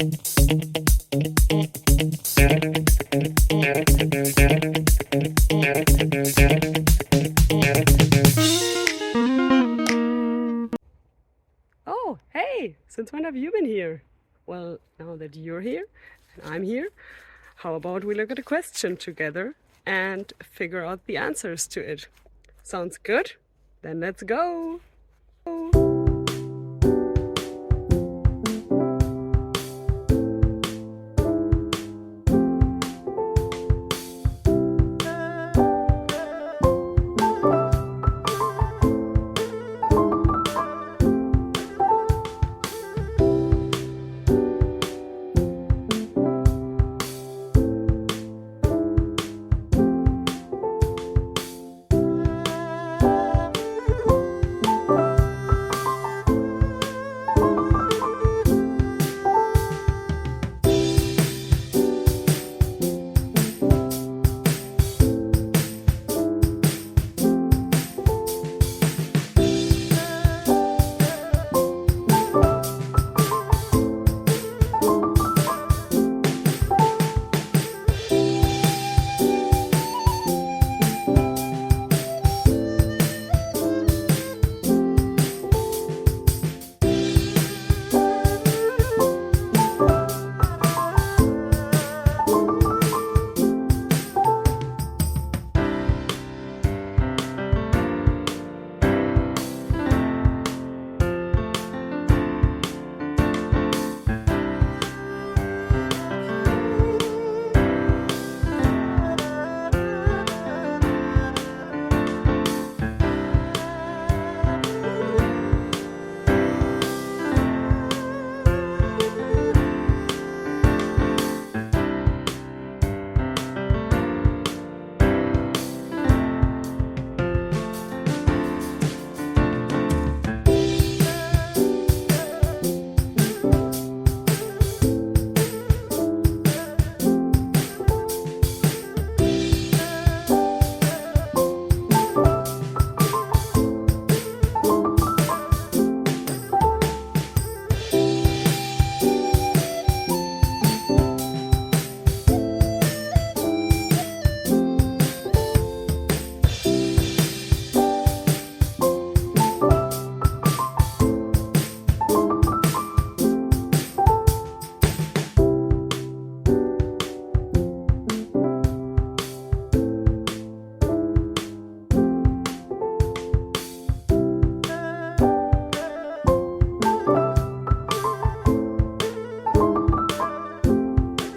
Oh, hey, since when have you been here? Well, now that you're here and I'm here, how about we look at a question together and figure out the answers to it? Sounds good? Then let's go!